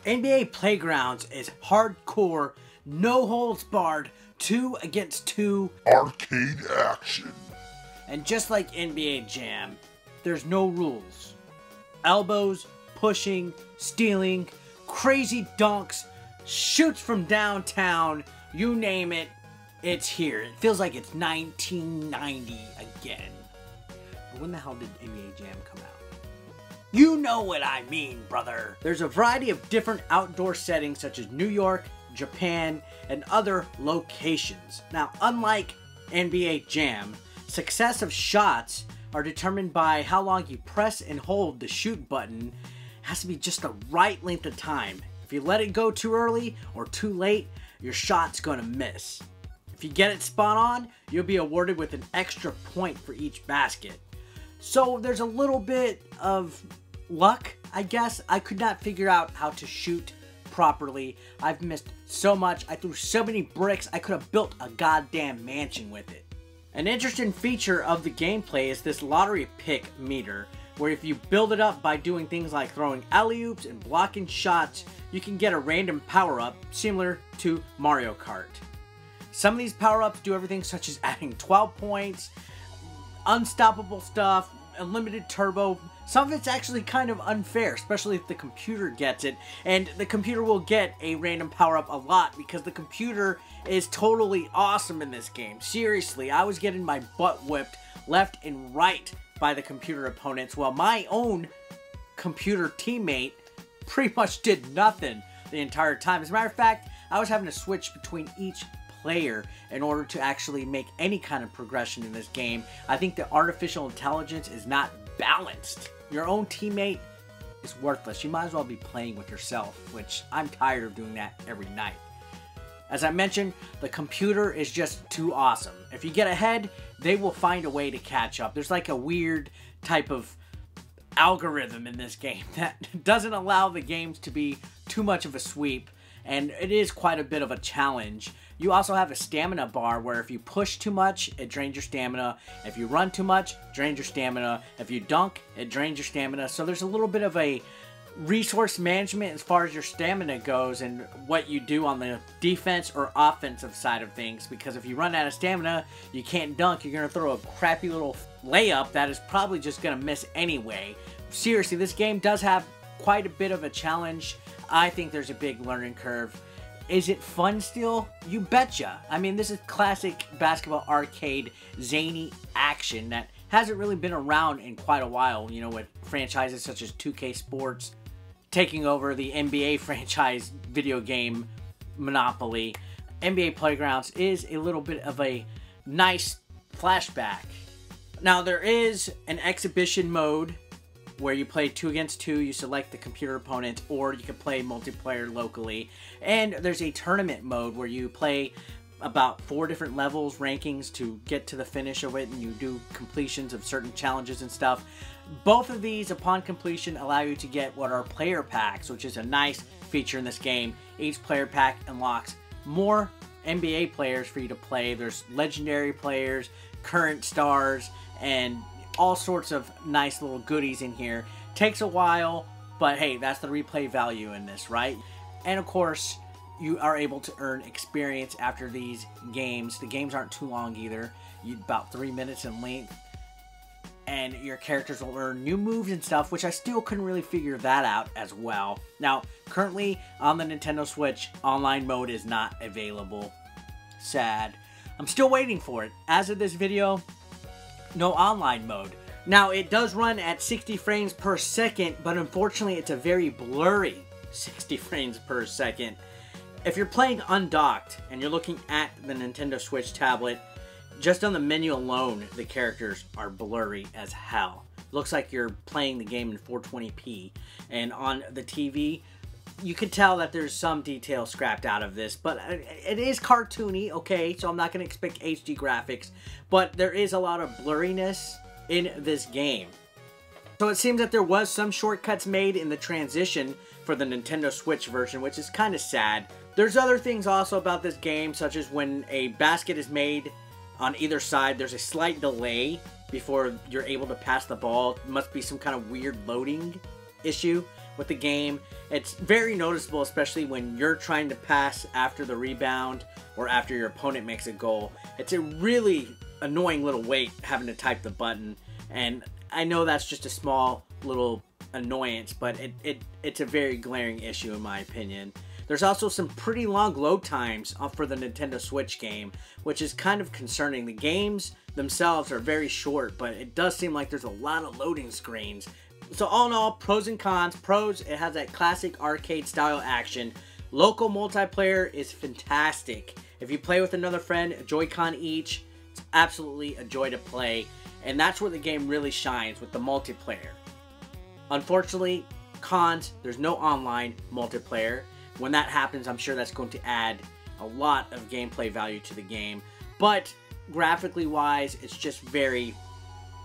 NBA Playgrounds is hardcore, no holds barred, 2 against 2 arcade action. And just like NBA Jam, there's no rules. Elbows, pushing, stealing, crazy dunks, shoots from downtown, you name it, it's here. It feels like it's 1990 again. But when the hell did NBA Jam come out? You know what I mean, brother. There's a variety of different outdoor settings such as New York, Japan, and other locations. Now, unlike NBA Jam, success of shots are determined by how long you press and hold the shoot button. It has to be just the right length of time. If you let it go too early or too late, your shot's gonna miss. If you get it spot on, you'll be awarded with an extra point for each basket. So there's a little bit of luck, I guess. I could not figure out how to shoot properly. I've missed so much. I threw so many bricks, I could have built a goddamn mansion with it. An interesting feature of the gameplay is this lottery pick meter, where if you build it up by doing things like throwing alley-oops and blocking shots, you can get a random power-up similar to Mario Kart. Some of these power-ups do everything such as adding 12 points, unstoppable stuff, unlimited turbo. Some of it's actually kind of unfair, especially if the computer gets it. And the computer will get a random power-up a lot because the computer is totally awesome in this game. Seriously, I was getting my butt whipped left and right by the computer opponents, while my own computer teammate pretty much did nothing the entire time. As a matter of fact, I was having to switch between each player in order to actually make any kind of progression in this game. I think the artificial intelligence is not balanced. Your own teammate is worthless. You might as well be playing with yourself, which I'm tired of doing that every night. As I mentioned, the computer is just too awesome. If you get ahead, they will find a way to catch up. There's like a weird type of algorithm in this game that doesn't allow the games to be too much of a sweep, and it is quite a bit of a challenge. You also have a stamina bar where if you push too much, it drains your stamina. If you run too much, it drains your stamina. If you dunk, it drains your stamina. So there's a little bit of a resource management as far as your stamina goes and what you do on the defense or offensive side of things, because if you run out of stamina, you can't dunk. You're going to throw a crappy little layup that is probably just going to miss anyway. Seriously, this game does have quite a bit of a challenge. I think there's a big learning curve. Is it fun still? You betcha. I mean, this is classic basketball arcade zany action that hasn't really been around in quite a while, you know, with franchises such as 2K Sports taking over the NBA franchise video game monopoly. NBA Playgrounds is a little bit of a nice flashback. Now, there is an exhibition mode where you play 2 against 2, you select the computer opponent, or you can play multiplayer locally. And there's a tournament mode where you play about 4 different levels, rankings to get to the finish of it, and you do completions of certain challenges and stuff. Both of these, upon completion, allow you to get what are player packs, which is a nice feature in this game. Each player pack unlocks more NBA players for you to play. There's legendary players, current stars, and all sorts of nice little goodies in here. Takes a while, but hey, that's the replay value in this, right? And of course, you are able to earn experience after these games. The games aren't too long either. About 3 minutes in length. And your characters will earn new moves and stuff, which I still couldn't really figure that out as well. Now, currently on the Nintendo Switch, online mode is not available. Sad. I'm still waiting for it. As of this video, no online mode. Now, it does run at 60 frames per second, but unfortunately it's a very blurry 60 frames per second. If you're playing undocked and you're looking at the Nintendo Switch tablet, just on the menu alone, the characters are blurry as hell. Looks like you're playing the game in 420p. And on the TV, you can tell that there's some detail scrapped out of this, but it is cartoony, okay? So I'm not going to expect HD graphics, but there is a lot of blurriness in this game. So it seems that there was some shortcuts made in the transition for the Nintendo Switch version, which is kind of sad. There's other things also about this game, such as when a basket is made on either side, there's a slight delay before you're able to pass the ball. It must be some kind of weird loading issue with the game. It's very noticeable, especially when you're trying to pass after the rebound or after your opponent makes a goal. It's a really annoying little wait having to type the button, and I know that's just a small little annoyance, but it's a very glaring issue in my opinion. There's also some pretty long load times for the Nintendo Switch game, which is kind of concerning. The games themselves are very short, but it does seem like there's a lot of loading screens. So all in all, pros and cons. Pros, it has that classic arcade style action. Local multiplayer is fantastic. If you play with another friend, a Joy-Con each, it's absolutely a joy to play. And that's where the game really shines, with the multiplayer. Unfortunately, cons, there's no online multiplayer. When that happens, I'm sure that's going to add a lot of gameplay value to the game. But graphically wise, it's just very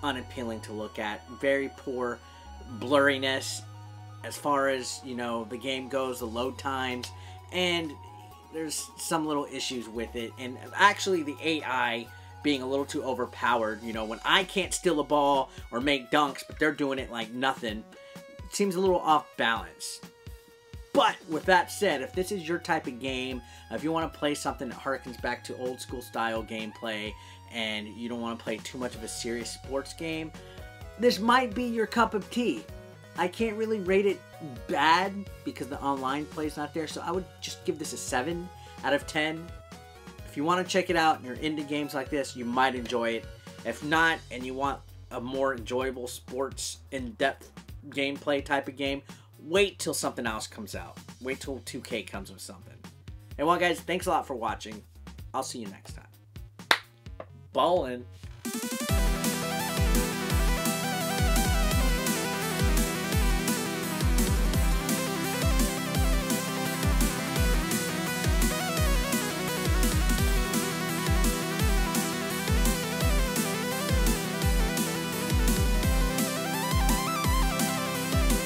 unappealing to look at. Very poor blurriness as far as, you know, the game goes, the load times, and there's some little issues with it. And actually the AI being a little too overpowered, you know, when I can't steal a ball or make dunks, but they're doing it like nothing, it seems a little off balance. But with that said, if this is your type of game, if you want to play something that harkens back to old school style gameplay and you don't want to play too much of a serious sports game, this might be your cup of tea. I can't really rate it bad because the online play's not there, so I would just give this a 7 out of 10. If you want to check it out and you're into games like this, you might enjoy it. If not, and you want a more enjoyable sports in-depth gameplay type of game, wait till something else comes out. Wait till 2K comes with something. And well, guys, thanks a lot for watching. I'll see you next time. Ballin'.